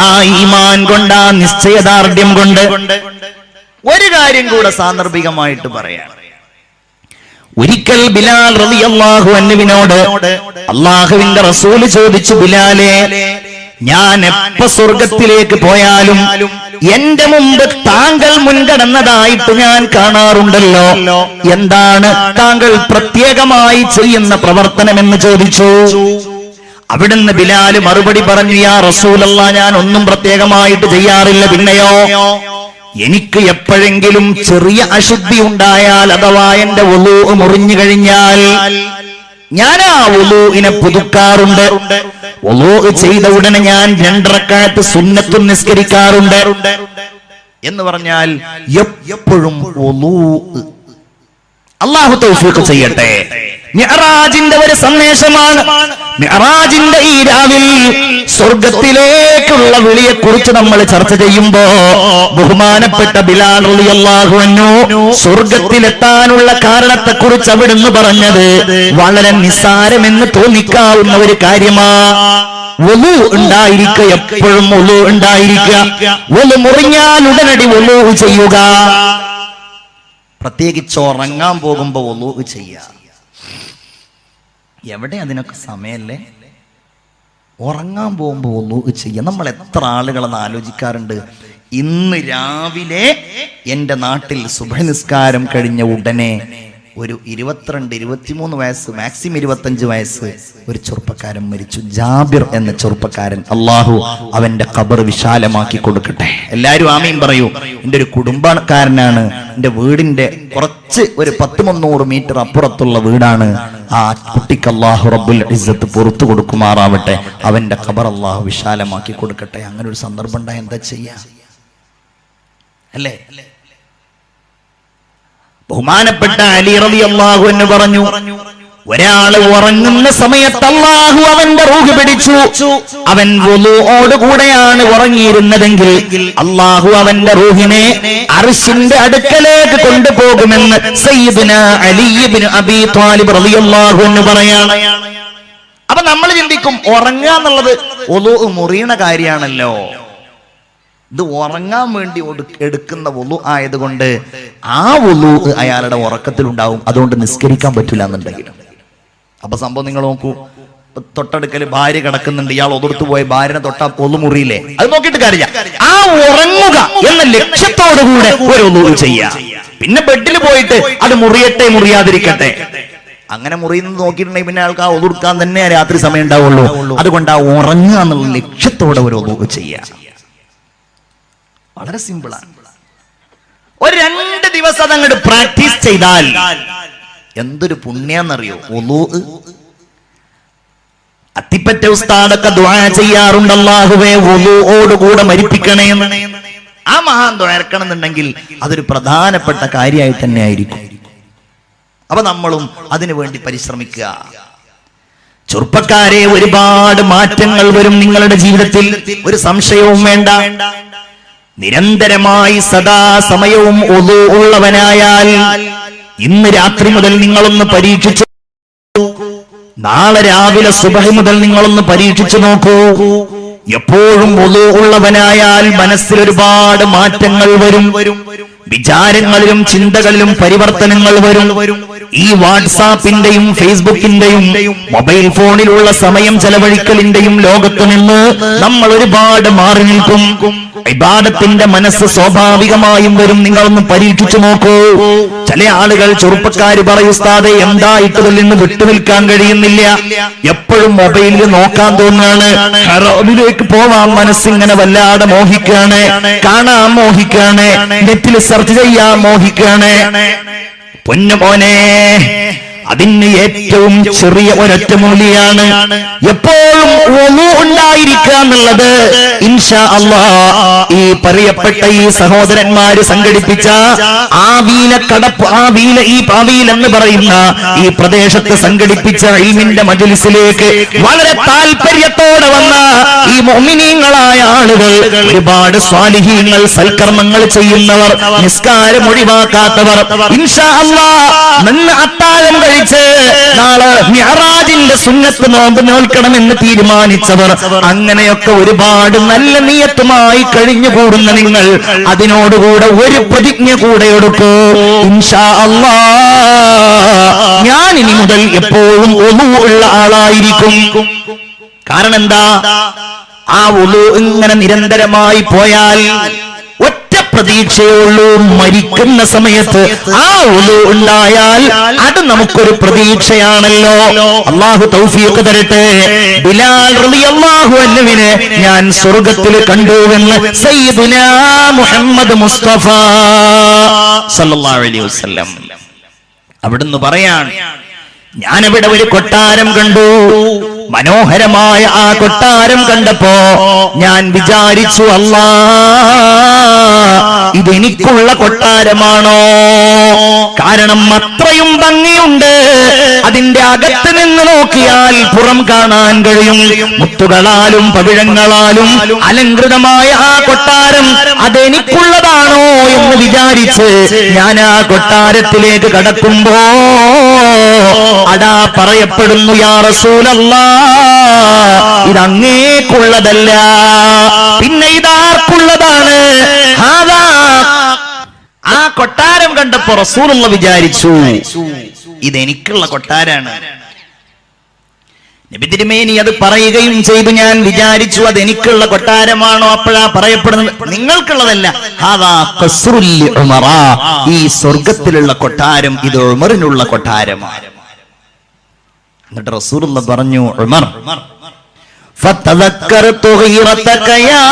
ആ ഈമാൻ കൊണ്ട്, ആ നിശ്ചയദാർഢ്യം കൊണ്ട് ഒരു കാര്യം കൂടെ സാന്ദർഭികമായിട്ട് പറയാം. ഒരിക്കൽ ബിലാൽ റളിയല്ലാഹു അൻഹുവിനോട് അല്ലാഹുവിന്റെ റസൂൽ ചോദിച്ചു, ബിലാലേ, ഞാൻ എപ്പ സ്വർഗത്തിലേക്ക് പോയാലും എന്റെ മുമ്പ് താങ്കൾ മുൻകടന്നതായിട്ട് ഞാൻ കാണാറുണ്ടല്ലോ, എന്താണ് താങ്കൾ പ്രത്യേകമായി ചെയ്യുന്ന പ്രവർത്തനമെന്ന് ചോദിച്ചു. അവിടുന്ന് ബിലാൽ മറുപടി പറഞ്ഞു, യാ റസൂലല്ലാഹ്, ഞാൻ ഒന്നും പ്രത്യേകമായിട്ട് ചെയ്യാറില്ല. പിന്നെയോ, എനിക്ക് എപ്പോഴെങ്കിലും ചെറിയ അശുദ്ധി ഉണ്ടായാൽ, അഥവാ എന്റെ വുളൂ മുറിഞ്ഞു കഴിഞ്ഞാൽ ഞാൻ ആ വുളൂഇനെ പുതുക്കാറുണ്ട്. വുളൂ ചെയ്ത ഉടനെ ഞാൻ 2 റക്അത്ത് സുന്നത്തും നിസ്കരിക്കാറുണ്ട്. എന്ന് പറഞ്ഞാൽ എപ്പോഴും വുളൂ. അല്ലാഹു തൗഫീഖ് ചെയ്യട്ടെ. മിഅ്റാജിന്റെ ഒരു സന്ദേശമാണ്. മിഅ്റാജിന്റെ ഈ രാവിൽ സ്വർഗത്തിലേക്കുള്ള വിളിയെ കുറിച്ച് നമ്മൾ ചർച്ച ചെയ്യുമ്പോ ബഹുമാനപ്പെട്ട ബിലാൽ റളിയല്ലാഹു അൻഹു സ്വർഗത്തിലെത്താനുള്ള കാരണത്തെ കുറിച്ച് അവിടുന്ന് പറഞ്ഞത് വളരെ നിസ്സാരമെന്ന് തോന്നിക്കാവുന്ന ഒരു കാര്യമാണ്. വുളൂ ഉണ്ടായിരിക്കുക, എപ്പോഴും വുളൂ ഉണ്ടായിരിക്കുക. വുളൂ മുറിഞ്ഞാൽ ഉടനടി വുളൂ ചെയ്യുക. പ്രത്യേകിച്ച് ഉറങ്ങാൻ പോകുമ്പോ വുളൂ ചെയ്യുക. എവിടെ അതിനൊക്കെ സമയല്ലേ? ഉറങ്ങാൻ പോകുമ്പോ വുളൂ ചെയ്യുക. നമ്മൾ എത്ര ആളുകളെന്ന് ആലോചിക്കാറുണ്ട്. ഇന്ന് രാവിലെ എൻ്റെ നാട്ടിൽ സുബ്ഹ് നിസ്കാരം കഴിഞ്ഞ ഉടനെ ഒരു 22-23 വയസ്സ്, മാക്സിമം 25 വയസ്സ് ഒരു ചെറുപ്പക്കാരൻ മരിച്ചു. ജാബിർ എന്ന ചെറുപ്പക്കാരൻ. അള്ളാഹു അവന്റെ ഖബർ വിശാലമാക്കി കൊടുക്കട്ടെ. എല്ലാരും ആമീൻ പറയൂ. എൻ്റെ ഒരു കുടുംബക്കാരനാണ്. എൻ്റെ വീടിന്റെ കുറച്ച് ഒരു 10-300 മീറ്റർ അപ്പുറത്തുള്ള വീടാണ്. ആ കുട്ടിക്ക് അള്ളാഹു റബ്ബുൽ ഇസ്സത്ത് പുറത്തു കൊടുക്കുമാറാവട്ടെ. അവന്റെ ഖബർ അള്ളാഹു വിശാലമാക്കി കൊടുക്കട്ടെ. അങ്ങനെ ഒരു സന്ദർഭം ഉണ്ടായ എന്താ ചെയ്യാ അല്ലേ? ബഹുമാനപ്പെട്ട അലി റളിയല്ലാഹു അൻഹു പറഞ്ഞു, ഒരാള് ഉറങ്ങുന്ന സമയത്ത് അല്ലാഹു അവന്റെ റൂഹ് പിടിച്ചു. അവൻ വുളൂഓടുകൂടെയാണ് ഉറങ്ങിയിരുന്നതെങ്കിൽ അല്ലാഹു അവന്റെ റൂഹിനെ അർശിന്റെ അടുക്കലേക്ക് കൊണ്ടുപോകുമെന്ന് സയ്യിദുനാ അലി ഇബ്നു അബീ ത്വാലിബ് റളിയല്ലാഹു അൻഹു പറയാണ്. അപ്പൊ നമ്മൾ ചിന്തിക്കും, ഉറങ്ങുക എന്നുള്ളത് വുളൂ മുറിയണ കാര്യമാണല്ലോ. ഇത് ഉറങ്ങാൻ വേണ്ടി എടുക്കുന്ന വുളൂ ആയതുകൊണ്ട് ആ വുളൂ അയാളുടെ ഉറക്കത്തിലുണ്ടാവും. അതുകൊണ്ട് നിസ്കരിക്കാൻ പറ്റില്ല എന്നുണ്ടെങ്കിലും. അപ്പൊ സംഭവം നിങ്ങൾ നോക്കൂ. തൊട്ടടുക്കൽ ഭാര്യ കിടക്കുന്നുണ്ട്, ഇയാൾ ഒതുർത്തു പോയ ഭാര്യനെ തൊട്ടാ വുളൂ മുറിയില്ലേ? അത് നോക്കിയിട്ട് കാര്യമില്ല. ആ ഉറങ്ങുക എന്ന ലക്ഷ്യത്തോടുകൂടെ ഒരു വുളൂ ചെയ്യാം. പിന്നെ ബെഡിൽ പോയിട്ട് അത് മുറിയട്ടെ മുറിയാതിരിക്കട്ടെ, അങ്ങനെ മുറിയുന്നത് നോക്കിയിട്ടുണ്ടെങ്കിൽ പിന്നെ ആൾക്ക് ആ ഒതുർക്കാൻ തന്നെ രാത്രി സമയം ഉണ്ടാവുള്ളൂ. അതുകൊണ്ട് ആ ഉറങ്ങുക എന്നുള്ള ലക്ഷ്യത്തോടെ ഒരു വുളൂ ചെയ്യാം. വളരെ സിമ്പിളാണ്. ഒരു 2 ദിവസം അതങ്ങോട്ട് പ്രാക്ടീസ് ചെയ്താൽ എന്തൊരു പുണ്യാന്നറിയോ? വുളൂ. അത്തിപ്പറ്റ ഉസ്താദൊക്കെ ദുആ ചെയ്യാറുണ്ട്, അല്ലാഹുവേ വുളൂഓടുകൂടെ മരിപ്പിക്കണേ എന്ന്. ആ മഹാൻ ദുആർക്കണം എന്നുണ്ടെങ്കിൽ അതൊരു പ്രധാനപ്പെട്ട കാര്യമായി തന്നെ ആയിരിക്കും. അപ്പൊ നമ്മളും അതിനു വേണ്ടി പരിശ്രമിക്കുക. ചെറുപ്പക്കാരെ, ഒരുപാട് മാറ്റങ്ങൾ വരും നിങ്ങളുടെ ജീവിതത്തിൽ, ഒരു സംശയവും വേണ്ട. നിരന്തരമായി സദാസമയവും വുളൂ ഉള്ളവനായാൽ ഇന്ന് രാത്രി മുതൽ നിങ്ങളൊന്ന് പരീക്ഷിച്ചു, നാളെ രാവിലെ സുബഹി മുതൽ നിങ്ങളൊന്ന് പരീക്ഷിച്ചു നോക്കൂ. എപ്പോഴും വുളൂ ഉള്ളവനായാൽ മനസ്സിൽ ഒരുപാട് മാറ്റങ്ങൾ വരും. വിചാരങ്ങളിലും ചിന്തകളിലും പരിവർത്തനങ്ങൾ വരും. ഈ വാട്സാപ്പിന്റെയും ഫേസ്ബുക്കിന്റെയും മൊബൈൽ ഫോണിലുള്ള സമയം ചെലവഴിക്കലിന്റെയും ലോകത്ത് നിന്ന് നമ്മൾ ഒരുപാട് മാറി നിൽക്കും. ഇബാദത്തിന്റെ മനസ്സ് സ്വാഭാവികമായും വരും. നിങ്ങളൊന്ന് പരീക്ഷിച്ചു നോക്കൂ. ചില ആളുകൾ, ചെറുപ്പക്കാര് പറയും, ഉസ്താദേ എന്തായിട്ടതിൽ നിന്ന് വിട്ടുനിൽക്കാൻ കഴിയുന്നില്ല, എപ്പോഴും മൊബൈലിൽ നോക്കാൻ തോന്നുകയാണ്, ഹറാമിലേക്ക് പോവാൻ മനസ്സിങ്ങനെ വല്ലാതെ മോഹിക്കാണ്, കാണാൻ മോഹിക്കാണ്, നെറ്റിൽ സെർച്ച് ചെയ്യാൻ മോഹിക്കാണ്. പൊന്നുമോനെ, അതിന് ഏറ്റവും ചെറിയ ഒരൊറ്റ മൂല്യാണ് എപ്പോഴും വുളൂ ഉണ്ടായിരിക്കുക എന്നുള്ളത്. ഇൻഷാ അല്ലാഹ് ഈ പറയപ്പെട്ട ഈ സഹോദരന്മാര് സംഘടിപ്പിച്ച ആവീൽ എന്ന് പറയുന്ന ഈ പ്രദേശത്ത് സംഘടിപ്പിച്ച ഇൽമിന്റെ മജ്ലിസിലേക്ക് വളരെ താല്പര്യത്തോടെ വന്ന ഈ മുഅ്മിനീങ്ങളായ ആളുകൾ, ഒരുപാട് സ്വാലിഹീങ്ങൾ, സൽക്കർമ്മങ്ങൾ ചെയ്യുന്നവർ, നിസ്കാരം ഒഴിവാക്കാത്തവർ, ഇൻഷാ അല്ലാഹ് നിന്ന് അത്താഴം പിടിച്ച് നാളെ മിഅ്റാജിന്റെ സുന്നത്ത് നോമ്പ് നോൽക്കണമെന്ന് തീരുമാനിച്ചവർ, അങ്ങനെയൊക്കെ ഒരുപാട് നല്ല നിയത്തുമായി കഴിഞ്ഞുകൂടുന്ന നിങ്ങൾ അതിനോടുകൂടെ ഒരു പ്രതിജ്ഞ കൂടെ എടുക്കൂ. ഇൻഷാ അല്ലാഹ് ഞാൻ ഇനി മുതൽ എപ്പോഴും വുളു ഉള്ള ആളായിരിക്കും. കാരണം എന്താ? ആ വുളു ഇങ്ങനെ നിരന്തരമായി പോയാൽ ഒറ്റ പ്രതീക്ഷയുള്ളൂ, മരിക്കുന്ന സമയത്ത് ആ വുളു ഉണ്ടായാൽ അത് നമുക്കൊരു പ്രതീക്ഷയാണല്ലോ. അല്ലാഹു തൗഫീഖ് തരട്ടെ. ബിലാൽ റളിയല്ലാഹു അൻഹുവിനെ ഞാൻ സ്വർഗ്ഗത്തിൽ കണ്ടുവെന്ന് സയ്യിദുനാ മുഹമ്മദ് മുസ്തഫ സല്ലല്ലാഹു അലൈഹി വസല്ലം അവിടുന്ന് പറയാണ്, ഞാനവിടെ ഒരു കൊട്ടാരം കണ്ടു. മനോഹരമായ ആ കൊട്ടാരം കണ്ടപ്പോ ഞാൻ വിചാരിച്ചു, അല്ലാ ഇതെനിക്കുള്ള കൊട്ടാരമാണോ? കാരണം അത്രയും ഭംഗിയുണ്ട്. അതിന്റെ അകത്ത് നിന്ന് നോക്കിയാൽ പുറം കാണാൻ കഴിയും. മുത്തുകളാലും പവിഴങ്ങളാലും അലങ്കൃതമായ ആ കൊട്ടാരം അതെനിക്കുള്ളതാണോ എന്ന് വിചാരിച്ച് ഞാൻ ആ കൊട്ടാരത്തിലേക്ക് കടക്കുമ്പോ അതാ പറയപ്പെടുന്നു, യാ റസൂലല്ലാഹ് ഇതങ്ങേക്കുള്ളതല്ല. പിന്നെ ഇതാർക്കുള്ളതാണ്? ആ കൊട്ടാരം കണ്ടപ്പോ റസൂലുള്ള വിചാരിച്ചു, ഇതെനിക്കുള്ള കൊട്ടാരാണ്. നബി തിരുമേനി അത് പറയുകയും ചെയ്തു. ഞാൻ വിചാരിച്ചു അതെനിക്കുള്ള കൊട്ടാരമാണോ? അപ്പോഴാ പറയപ്പെടുന്നത്, നിങ്ങൾക്കുള്ളതല്ല, ഹാദാ ഖസ്റുൽ ഉമറ, ഈ സ്വർഗ്ഗത്തിലുള്ള കൊട്ടാരം ഇത് ഉമറിനുള്ള കൊട്ടാരമാണ്. എന്നിട്ട് റസൂലുള്ള പറഞ്ഞു, ഉമർ ഫതദക്കർതു ഗീറതക യാ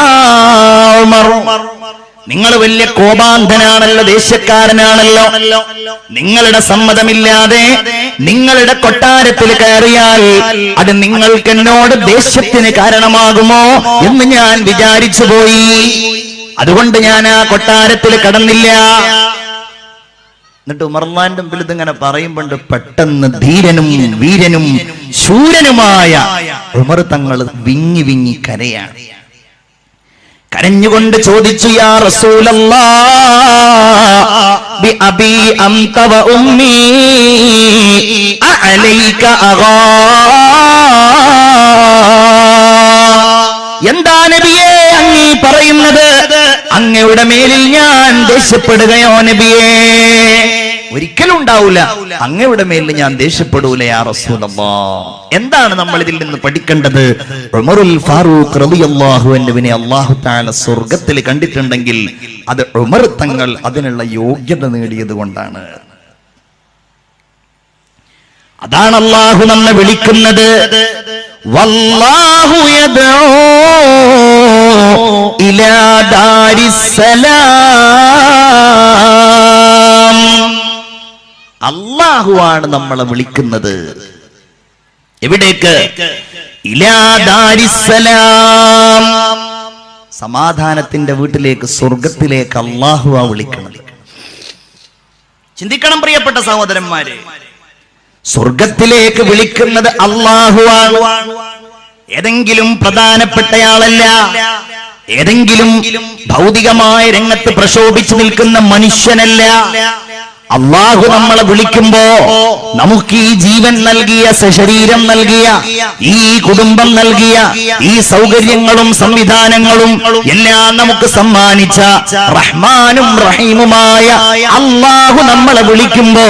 ഉമർ, നിങ്ങൾ വലിയ കോപാന്തനാണല്ലോ, ദേശക്കാരനാണല്ലോ. നിങ്ങളുടെ സമ്മതമില്ലാതെ നിങ്ങളുടെ കൊട്ടാരത്തിൽ കയറിയാൽ അത് നിങ്ങൾക്ക് എന്നോട് ദേഷ്യത്തിന് കാരണമാകുമോ എന്ന് ഞാൻ വിചാരിച്ചു പോയി. അതുകൊണ്ട് ഞാൻ ആ കൊട്ടാരത്തിൽ കടന്നില്ല. എന്നിട്ട് ഉമർലാന്റെ മുമ്പിൽ ഇതിങ്ങനെ പറയുമ്പോണ്ട് പെട്ടെന്ന് ധീരനും വീരനും ശൂരനുമായ ഉമർ തങ്ങൾ വിങ്ങി വിങ്ങി കരയാണ്. കരഞ്ഞുകൊണ്ട് ചോദിച്ചു, യാ റസൂലല്ലാഹ് ബി അബി അൻത വ ഉമ്മി അലൈക അഗാ, എന്താ നബിയേ അങ്ങീ പറയുന്നത്? അങ്ങയുടെ മേലിൽ ഞാൻ ദേഷ്യപ്പെടുകയോ നബിയേ? ഒരിക്കലും ഉണ്ടാവൂല, അങ്ങയുടെ മേലിൽ ഞാൻ ദേഷ്യപ്പെടൂല യാ റസൂലല്ലാഹ്. എന്താണ് നമ്മൾ ഇതിൽ നിന്ന് പഠിക്കേണ്ടത്? ഉമറുൽ ഫാറൂഖ് റളിയല്ലാഹു അൻഹുവിനെ അല്ലാഹു തആല സ്വർഗ്ഗത്തിൽ കണ്ടിട്ടുണ്ടെങ്കിൽ അത് ഉമർ തങ്ങൾ അതിനുള്ള യോഗ്യത നേടിയത് കൊണ്ടാണ്. അതാണ് അല്ലാഹു നമ്മെ വിളിക്കുന്നത്, വല്ലാഹു യദ്ഉ ഇലാ ദാരിസ്സലാം. അല്ലാഹുവാണ് നമ്മളെ വിളിക്കുന്നത്. എവിടേക്ക്? ഇലാ ദാരിസ്സലാം, സമാധാനത്തിന്റെ വീട്ടിലേക്ക്, സ്വർഗത്തിലേക്ക് അല്ലാഹുവാ വിളിക്കുന്നത്. ചിന്തിക്കണം പ്രിയപ്പെട്ട സഹോദരന്മാരെ, സ്വർഗത്തിലേക്ക് വിളിക്കുന്നത് അല്ലാഹുവാണ്. ഏതെങ്കിലും പ്രധാനപ്പെട്ടയാളല്ല, ഏതെങ്കിലും ഭൗതികമായ രംഗത്ത് പ്രശോഭിച്ചു നിൽക്കുന്ന മനുഷ്യനല്ല. അല്ലാഹു നമ്മളെ വിളിക്കുമ്പോ നമുക്ക് ഈ ജീവൻ നൽകിയ, സശരീരം നൽകിയ, ഈ കുടുംബം നൽകിയ, ഈ സൗകര്യങ്ങളും സംവിധാനങ്ങളും എല്ലാം നമുക്ക് സമ്മാനിച്ച റഹ്മാനും റഹീമുമായ അല്ലാഹു നമ്മളെ വിളിക്കുമ്പോ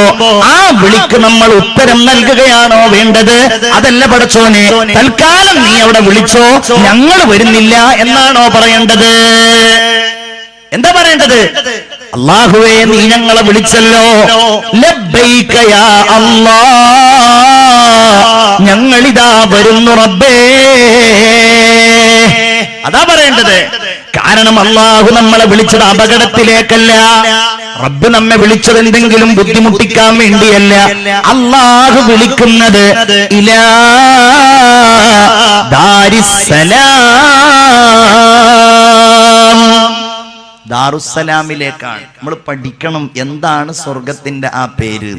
ആ വിളിക്ക് നമ്മൾ ഉത്തരം നൽകുകയാണോ വേണ്ടത്? അതല്ല പടച്ചോനെ, തൽക്കാലം നീ അവിടെ വിളിച്ചോ, ഞങ്ങൾ വരുന്നില്ല എന്നാണോ പറയേണ്ടത്? എന്താ പറയേണ്ടത്? അല്ലാഹുവേ നീ ഞങ്ങളെ വിളിച്ചല്ലോ, ലബ്ബൈക യാ അല്ലാഹ്, ഞങ്ങളിതാ വരുന്നു റബ്ബേ, അതാ പറയേണ്ടത്. കാരണം അല്ലാഹു നമ്മളെ വിളിച്ചത് അപകടത്തിലേക്കല്ല, റബ്ബ് നമ്മെ വിളിച്ചത് എന്തെങ്കിലും ബുദ്ധിമുട്ടിക്കാൻ വേണ്ടിയല്ല. അല്ലാഹു വിളിക്കുന്നത് ഇലാ ദാരിസ്സലാം, ദാറുസ്സലാമിലേക്കാണ്. നമ്മൾ പഠിക്കണം എന്താണ് സ്വർഗത്തിന്റെ ആ പേര്.